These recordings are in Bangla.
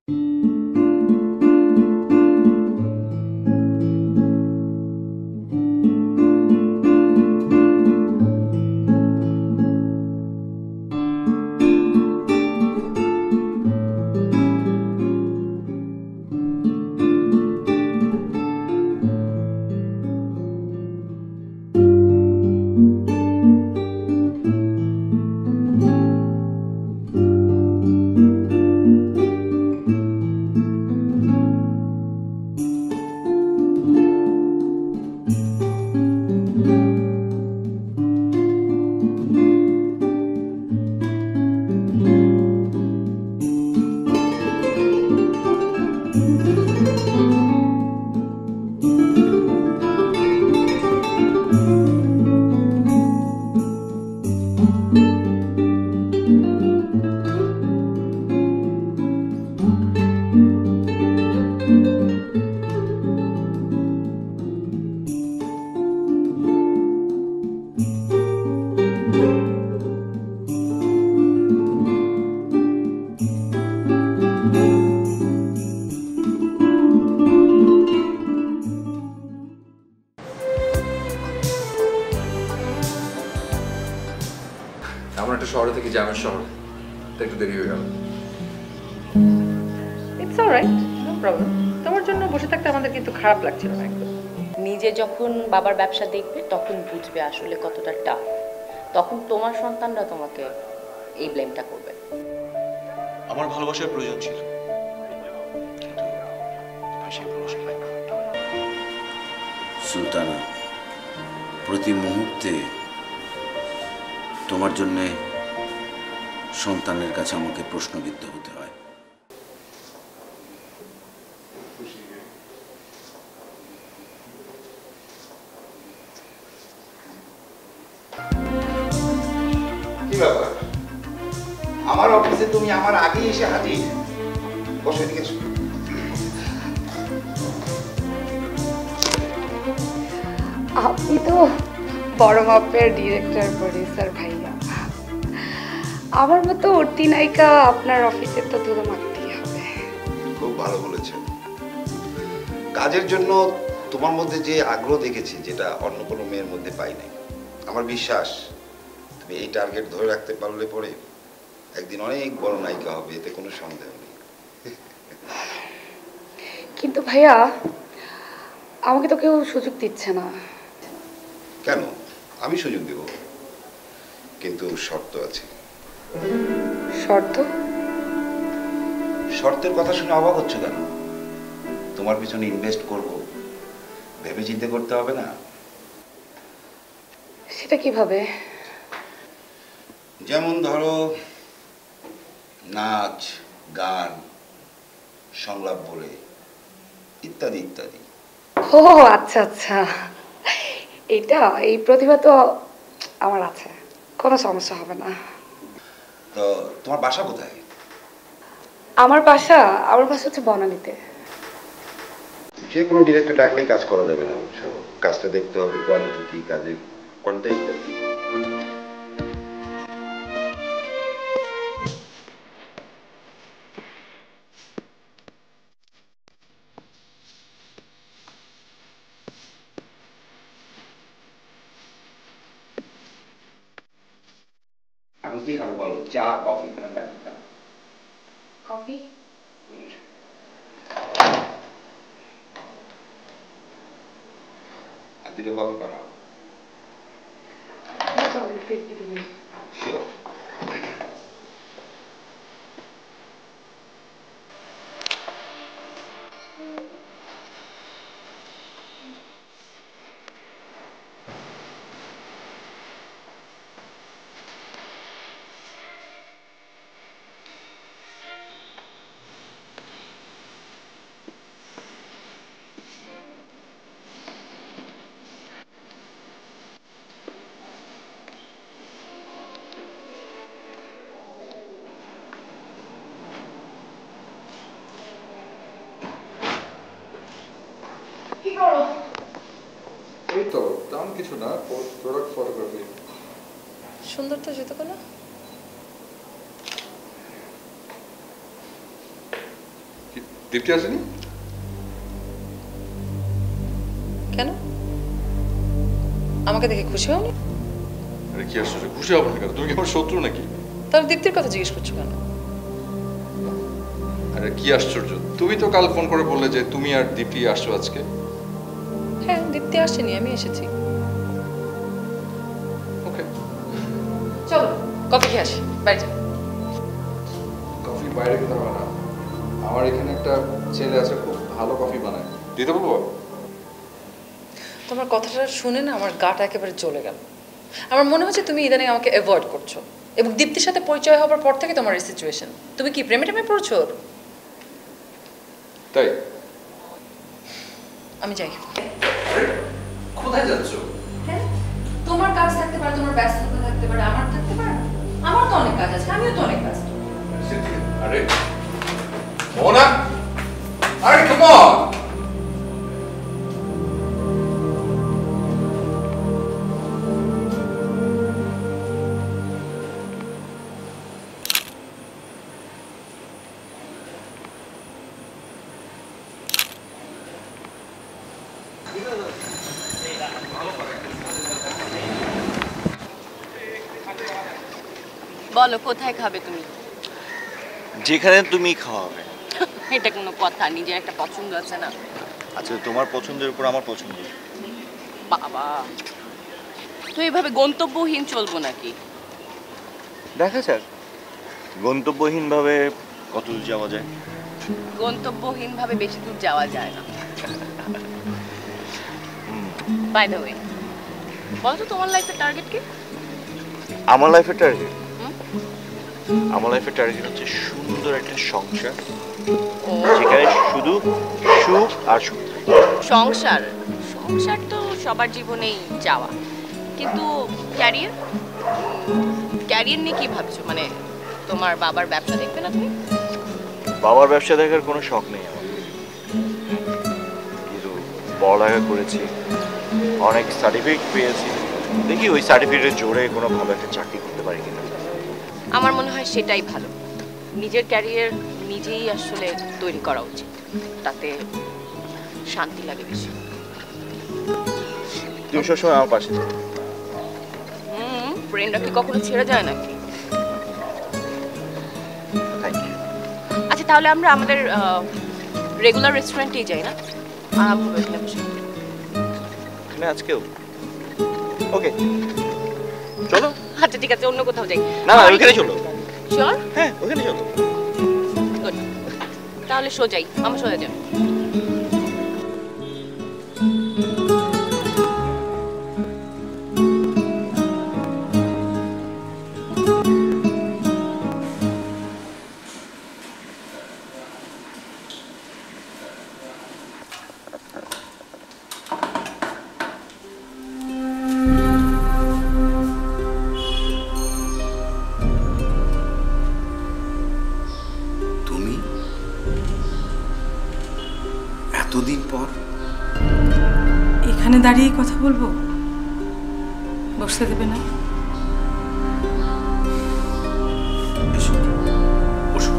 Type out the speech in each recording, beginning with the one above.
আমরা একটা শহরে থেকে জামের শহরে একটু দেরি হয়ে গেল। It's alright, no problem. তোমার জন্য বসে থাকতে আমাদের কিন্তু খারাপ লাগছিল না একদম। নিজে যখন বাবার ব্যবসা দেখবে তখন বুঝবে আসলে কতটা টাফ। তখন তোমার সন্তানরা তোমাকে এই ব্লেমটা করবে। আমার ভালোবাসার প্রয়োজন ছিল, সুলতানা, প্রতি মুহূর্তে তোমার জন্য সন্তানের কাছে আমাকে প্রশ্নবিদ্ধ হতে হয়। কি ব্যাপার? আমার অফিসে তুমি আমার আগে এসে হাজির। বসে এদিকে এসো। আপনি তো বড় মাপের ডিরেক্টর প্রডিউসার ভাইয়া। আমার মতো অতি নায়িকা আপনার অফিসে তো ধুলো মারতেই হবে। খুব ভালো বলেছেন। কাজের জন্য তোমার মধ্যে যে আগ্রহ দেখেছি, যেটা অন্য কোনো মেয়ের মধ্যে পাই নাই। আমার বিশ্বাস তুমি এই টার্গেট ধরে রাখতে পারলে পরে একদিন অনেক বড় নায়িকা হবে, এতে কোনো সন্দেহ নেই। কিন্তু ভাইয়া, আমাকে তো কেউ সুযোগ দিচ্ছে না। কেন? আমি সুযোগ দেব, কিন্তু শর্ত আছে। শর্ত? শর্তের কথা শুনে অবাক হচ্ছ কেন? তোমার পিছনে ইনভেস্ট করব, ভেবে চিন্তে করতে হবে না? সেটা কিভাবে? যেমন ধরো, নাচ, গান, সংলাপ বলে ইত্যাদি ইত্যাদি। ও আচ্ছা আচ্ছা, এই প্রতিভা তো আমার আছে, কোনো সমস্যা হবে না। তো তোমার বাসা কোথায়? আমার বাসা হচ্ছে বনানীতে। যে কোনো ডিরেক্টর ডাকলেই কাজ করা যাবে না, কাজটা দেখতে হবে, কোয়ালিটি কি, কাজের কোয়ালিটি ইত্যাদি। আমি কি খাবো বলো? চা, কফি? কফি? আর দুটো কফি বানাও। শিওর। এই তো তেমন কিছু না, প্রোডাক্ট ফটোগ্রাফি। সুন্দর তো জুতোগুলো। দীপ্তি আসেনি? কেন? আমাকে দেখে খুশি হওনি? আরে কি আশ্চর্য, খুশি হবো না কেন? তুমি কি আমার শত্রু নাকি? তাহলে দীপ্তির কথা জিজ্ঞেস করছো কেন? আরে কি আশ্চর্য, তুমি তো কাল ফোন করে বললে যে তুমি আর দীপ্তি আসছো আজকে। হ্যাঁ, দীপ্তি আসেনি, আমি এসেছি। ওকে, চলো কফি খেয়ে আসি, বাইরে যাই। কফি বাইরে খেতে হবে না, আমার এখানে একটা ছেলে আছে, খুব ভালো কফি বানায়, দিতে বলবো? তোমার কথাটা শুনে না আমার গাটা একেবারে জ্বলে গেল। আমার মনে হচ্ছে তুমি ইদানিং আমাকে অ্যাভয়েড করছো, এবং দীপ্তির সাথে পরিচয় হওয়ার পর থেকে তোমার এই সিচুয়েশন। তুমি কি প্রেমে টেমে পড়ছো? তাই? আমি যাই। কোথায় যাচ্ছ? হ্যাঁ, তোমার কাজ থাকতে পারে, তোমার ব্যস্ততা থাকতে পারে, আমার থাকতে পারে না? আমার তো অনেক কাজ আছে, আমিও তো অনেক ব্যস্ত। আরে মোনা, আরে কাম অন। বলো কোথায় খাবে তুমি? যেখানে তুমি খাওয়াবে। এটা কোনো কথা? নিজের একটা পছন্দ আছে না? আচ্ছা, তোমার পছন্দের উপর আমার পছন্দ। বাবা, তো এভাবে গন্তব্যহীন চলবো নাকি? দেখা যাক গন্তব্যহীনভাবে কত দূর যাওয়া যায়। গন্তব্যহীনভাবে বেশি দূর যাওয়া যায় না। বাই দ্য ওয়ে, বলো তো তোমার লাইফের টার্গেট কি? আমার লাইফের টার্গেট? আমার লাইফের টার্গেট হচ্ছে সুন্দর একটা সংসার, যেখানে শুধু সুখ আর সুখ। সংসার? সংসার তো সবার জীবনেই চাওয়া, কিন্তু ক্যারিয়ার? ক্যারিয়ার নিয়ে কি ভাবছো? মানে তোমার বাবার ব্যবসা দেখবে না তুমি? বাবার ব্যবসা দেখার কোনো শখ নেই আমার, কিন্তু পড়ালেখা করেছি, অনেক সার্টিফিকেট পেয়েছি, দেখি ওই সার্টিফিকেটের জোরে কোনো ভালো একটা চাকরি করতে পারি কিনা। আমার মনে হয় সেটাই ভালো। নিজের ক্যারিয়ার নিজেই আসলে তৈরি করা উচিত, তাতে শান্তি লাগে বেশি। তুমি সবসময় আমার পাশে থাকো। ফ্রেন্ডরা কি কখনো ছেড়ে যায় নাকি? Thank you. আচ্ছা, তাহলে আমরা আমাদের রেগুলার রেস্টুরেন্টেই যাই না? আরাম হবে ওখানে বসে। এখানে আজকেও? ওকে, চলো। আচ্ছা ঠিক আছে, অন্য কোথাও যাই। না না, ওইখানে চলো। শিওর? হ্যাঁ, ওখানে চলো। গুড, তাহলে সোজাই, আমার সোজা যান। তুমি এতদিন পর এখানে দাঁড়িয়ে কথা বলবো? বসতে দেবে না? এসো, বসো।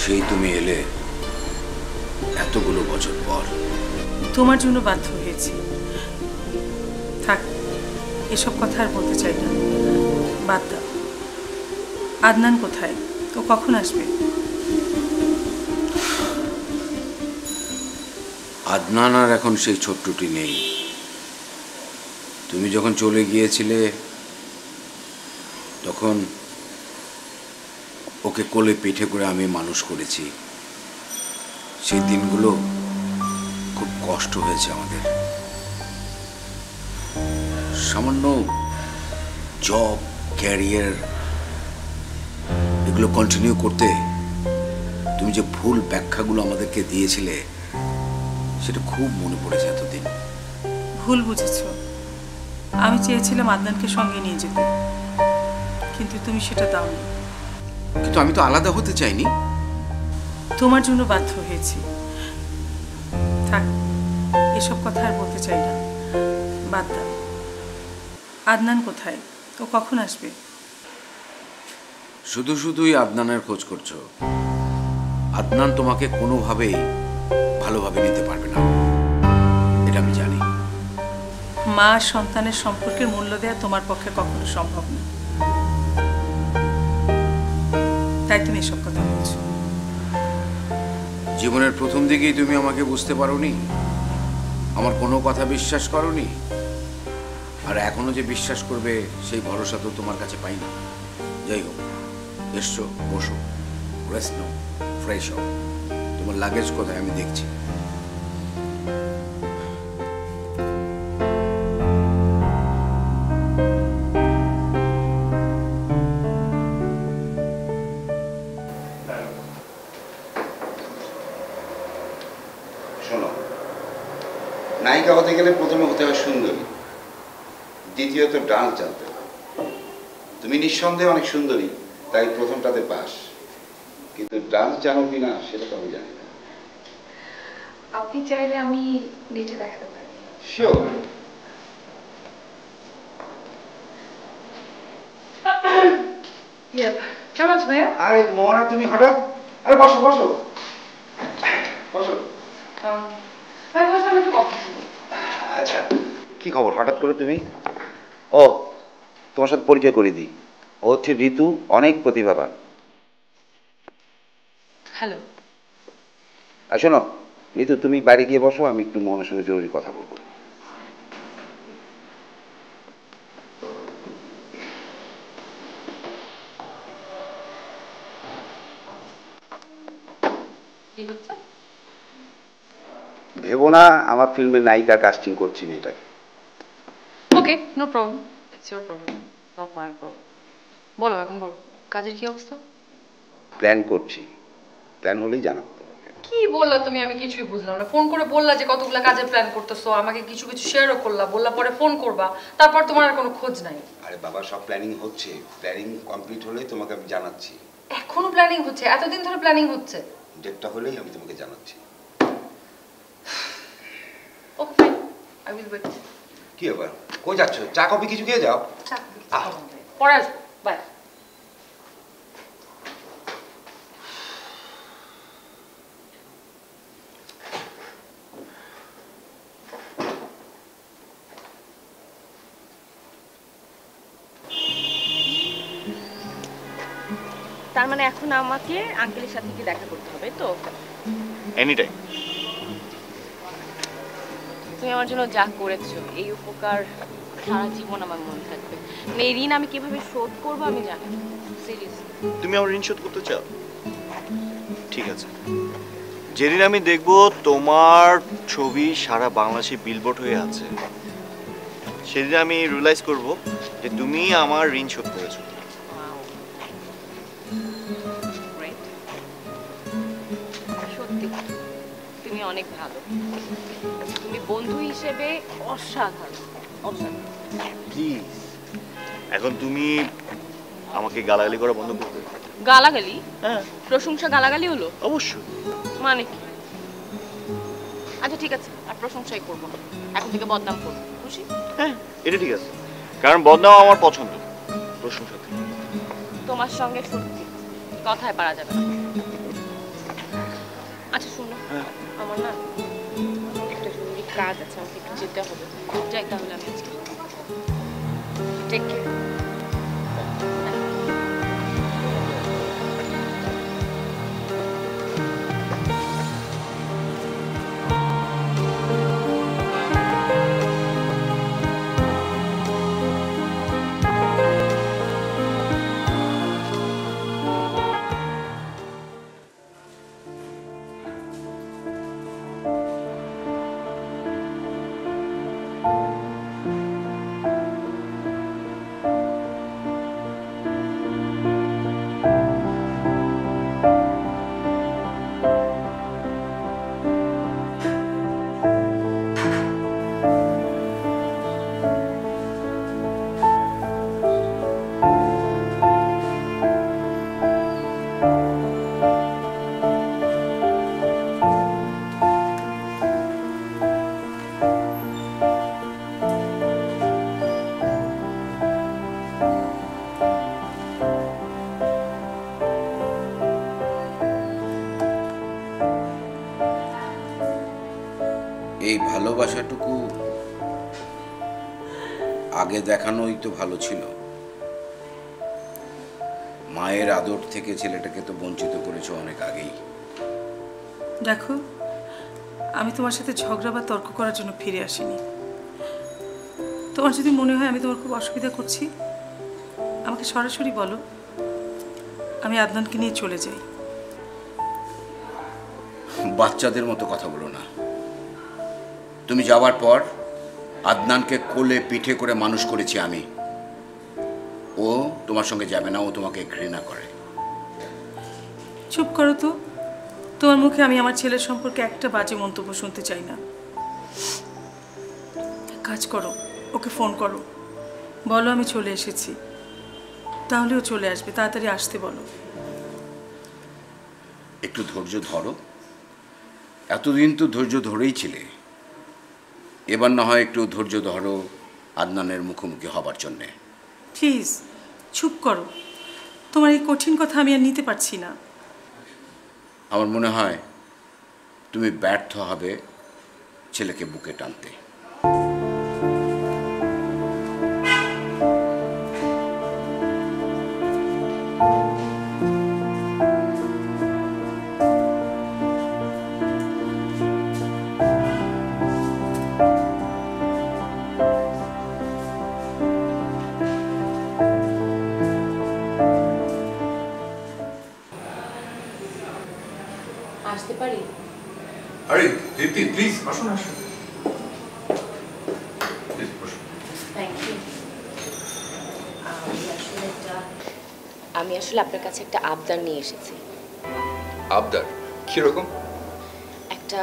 সেই তুমি এলে এতগুলো বছর পর। তোমার জন্য বাধ্য হয়েছি। থাক, এসব কথা আর বলতে চাই না, বাদ দাও। আদনান কোথায়? তো কখন আসবে? আদনান আর এখন সেই ছোট্টটি নেই। তুমি যখন চলে গিয়েছিলে তখন ওকে কোলে পিঠে করে আমি মানুষ করেছি। সেই দিনগুলো খুব কষ্ট হয়েছে আমাদের। সামান্য জব, ক্যারিয়ার এগুলো কন্টিনিউ করতে তুমি যে ভুল ব্যাখ্যাগুলো আমাদেরকে দিয়েছিলে সেটা খুব মনে পড়েছে এতদিন। ভুল বুঝেছ। আমি চেয়েছিলাম আদনানকে সঙ্গে নিয়ে যেতে, কিন্তু তুমি সেটা দাওনি। কিন্তু আমি তো আলাদা হতে চাইনি। তোমার জন্য বাধ্য হয়েছি। থাক, এসব কথা আর বলতে চাই না, বাদ দাও। আদনান কোথায়? ও কখন আসবে? শুধু শুধুই আদনানের খোঁজ করছো। আদনান তোমাকে কোনোভাবেই ভালোভাবে নিতে পারবে না, এটা আমি জানি। মা সন্তানের সম্পর্কের মূল্য দেওয়া তোমার পক্ষে কখনো সম্ভব না, তাই তুমি এসব কথা বলছো। জীবনের প্রথম দিকেই তুমি আমাকে বুঝতে পারোনি, আমার কোনো কথা বিশ্বাস করোনি, আর এখনো যে বিশ্বাস করবে সেই ভরসা তো তোমার কাছে পাই না। যাই হোক, এসছো, বসো, রেস্ট নাও, ফ্রেশ হও। তোমার লাগেজ কোথায় আমি দেখছি। শোনো, নায়িকা হতে গেলে প্রথমে হতে হয় সুন্দরী, দ্বিতীয়ত ডান্স জানতে হবে। তুমি নিঃসন্দেহে অনেক সুন্দরী, তাই প্রথমটাতে পাস, কিন্তু ডান্স জানো কিনা সেটা তো আমি জানি না। আপনি চাইলে আমি নেচে দেখাতে পারি। শিওর। কেমন আছো ভাইয়া? আরে মোহনা, তুমি হঠাৎ, আরে বসো বসো বসো। আচ্ছা, কি খবর হঠাৎ করে তুমি? ও, তোমার সাথে পরিচয় করে দিই, ও হচ্ছে ঋতু, অনেক প্রতিভাবান। হ্যালো। আর শোনো ঋতু, তুমি বাড়ি গিয়ে বসো, আমি একটু মোহনের সঙ্গে জরুরি কথা বলবো। ভেবো না আমার ফিল্মের নায়িকা কাস্টিং করছি না এটাকে। Okay, no problem, it's your problem, not my problem. বলো, এখন বলো, কাজের কি অবস্থা? প্ল্যান করছি, প্ল্যান হলেই জানাবো তোমাকে। কি বললা তুমি? আমি কিছুই বুঝলাম না। ফোন করে বললা যে কতগুলা কাজের প্ল্যান করতেছো, আমাকে কিছু কিছু শেয়ারও করলা, বললা পরে ফোন করবা, তারপর তোমার আর কোনো খোঁজ নাই। আরে বাবা, সব প্ল্যানিং হচ্ছে, প্ল্যানিং কমপ্লিট হলেই তোমাকে আমি জানাচ্ছি। এখনো প্ল্যানিং হচ্ছে? এতদিন ধরে প্ল্যানিং হচ্ছে? ডেটটা হলেই আমি তোমাকে জানাচ্ছি। Okay fine, I will wait. কি ব্যাপার, কই যাচ্ছ? চা কফি কিছু খেয়ে যাও। পরে আসবো, বাই। তার মানে এখন আমাকে আঙ্কেলের সাথে কি দেখা করতে হবে তো? Any time. তুমি আমার জন্য যা করেছো, এই উপকার সারা জীবন আমার মনে থাকবে। মানে এই ঋণ আমি কিভাবে শোধ করবো আমি জানি না, সিরিয়াস। তুমি আমার ঋণ শোধ করতে চাও? ঠিক আছে, যেদিন আমি দেখব তোমার ছবি সারা বাংলাদেশে বিলবোর্ড হয়ে আছে, সেদিন আমি রিয়েলাইজ করব যে তুমি আমার ঋণ শোধ করেছো। সত্যি তুমি অনেক ভালো, তুমি বন্ধু হিসেবে অসাধারণ, অসাধারণ। প্লিজ, এখন তুমি আমাকে গালাগালি করা বন্ধ করবে। গালাগালি? হ্যাঁ, প্রশংসা গালাগালি হলো? অবশ্যই। মানে কি? আচ্ছা ঠিক আছে, আর প্রশংসাই করবো না, এখন থেকে বদনাম করবো, খুশি? হ্যাঁ, এটা ঠিক আছে, কারণ বদনাম আমার পছন্দ, প্রশংসা থেকে। তোমার সঙ্গে সত্যি কথায় পারা যাবে না। আচ্ছা শুনো, আমার না একটা জরুরি কাজ আছে, আমাকে একটু যেতে হবে। যাই তাহলে আমি আজকে। Take care. এই ভালোবাসাটুকু আগে দেখানোই তো ভালো ছিল। মায়ের আদর থেকে ছেলেটাকে তো বঞ্চিত করেছো অনেক আগেই। দেখো, আমি তোমার সাথে ঝগড়া বা তর্ক করার জন্য ফিরে আসিনি। তোমার যদি মনে হয় আমি তোমার খুব অসুবিধা করছি, আমাকে সরাসরি বলো, আমি আদনানকে নিয়ে চলে যাই। বাচ্চাদের মতো কথা বলো না। তুমি যাওয়ার পর আদনানকে কোলে পিঠে করে মানুষ করেছি আমি। ও তোমার সঙ্গে যাবে না, ও তোমাকে ঘৃণা করে। চুপ করো তো, তোমার মুখে আমি আমার ছেলের সম্পর্কে একটা বাজে মন্তব্য শুনতে চাই না। কাজ করো, ওকে ফোন করো, বলো আমি চলে এসেছি, তাহলেও চলে আসবে। তাড়াতাড়ি আসতে বলো। একটু ধৈর্য ধরো, এতদিন তো ধৈর্য ধরেই ছিলে, এবার না হয় একটু ধৈর্য ধরো আদনানের মুখোমুখি হবার জন্যে। প্লিজ চুপ করো, তোমার এই কঠিন কথা আমি আর নিতে পারছি না। আমার মনে হয় তুমি ব্যর্থ হবে ছেলেকে বুকে টানতে। আসতে পারি? আরে দীপ্তি প্লিজ আসুন আসুন। প্লিজ বসুন। Thank you. আমি আসলে আপনার কাছে একটা আবদার নিয়ে এসেছি। আবদার কিরকম? একটা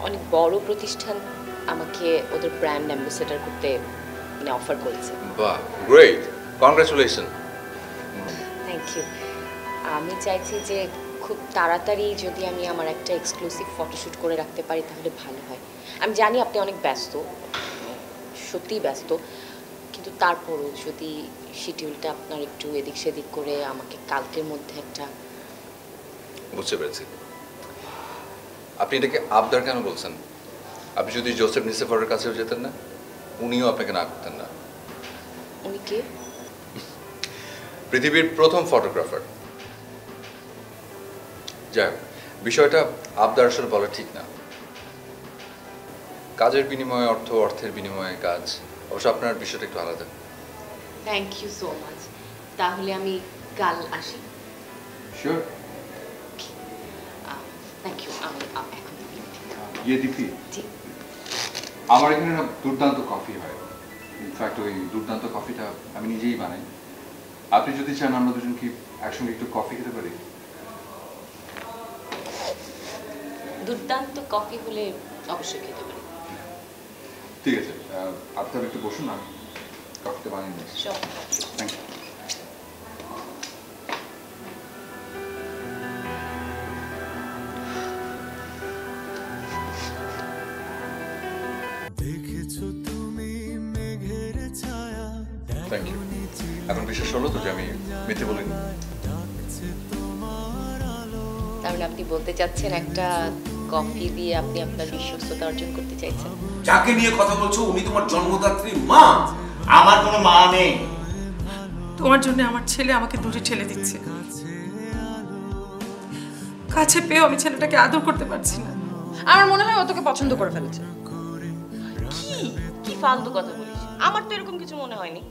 অনেক বড় প্রতিষ্ঠান আমাকে ওদের ব্র্যান্ড অ্যাম্বাসেডর করতে মানে অফার করেছে। বাহ, গ্রেট, কংগ্রাচুলেশন। Thank you. আমি চাইছি যে খুব তাড়াতাড়ি যদি আমি আমার একটা এক্সক্লুসিভ ফটোশ্যুট করে রাখতে পারি তাহলে ভালো হয়। আমি জানি আপনি অনেক ব্যস্ত, সত্যিই ব্যস্ত, কিন্তু তারপরও যদি শিডিউলটা আপনার একটু এদিক সেদিক করে আমাকে কালকের মধ্যে একটা। বুঝতে পেরেছি। আপনি এটাকে আবদার কেন বলছেন? আপনি যদি জোসেফ নিসেফারের কাছেও যেতেন না, উনিও আপনাকে না করতেন না। উনি কে? পৃথিবীর প্রথম ফটোগ্রাফার। যাই হোক, বিষয়টা আবদার আসলে বলা ঠিক না। কাজের বিনিময়ে অর্থ, অর্থের বিনিময়ে কাজ। অবশ্য আপনার বিষয়টা একটু আলাদা। Thank you so much. তাহলে আমি কাল আসি। শিওর। Thank you. আমি এখন ইয়ে দীপ্তি, জি। আমার এখানে না দুর্দান্ত কফি হয়। ইনফ্যাক্ট ওই দুর্দান্ত কফিটা আমি নিজেই বানাই। আপনি যদি চান আমরা দুজন কি একসঙ্গে একটু কফি খেতে পারি? দুর্দান্ত কফি হলে অবশ্যই খেতে পারি। ঠিক আছে, আপনি একটু বসুন, না কফিটা বানিয়ে নিচ্ছি। Thank you. Thank you. এখন বিশ্বাস হলো তো যে আমি মিথ্যে বলিনি? তাহলে আপনি বলতে চাচ্ছেন একটা কফি দিয়ে আপনি আপনার বিশ্বস্ততা অর্জন করতে চাইছেন? যাকে নিয়ে কথা বলছো উনি তোমার জন্মদাত্রী মা। আমার কোনো মা নেই। তোমার জন্য আমার ছেলে আমাকে দূরে ঠেলে দিচ্ছে। কাছে পেয়েও আমি ছেলেটাকে আদর করতে পারছি না। আমার মনে হয় ও তোকে পছন্দ করে ফেলেছে। কি ফালতু কথা বলিস? আমার তো এরকম কিছু মনে হয়নি।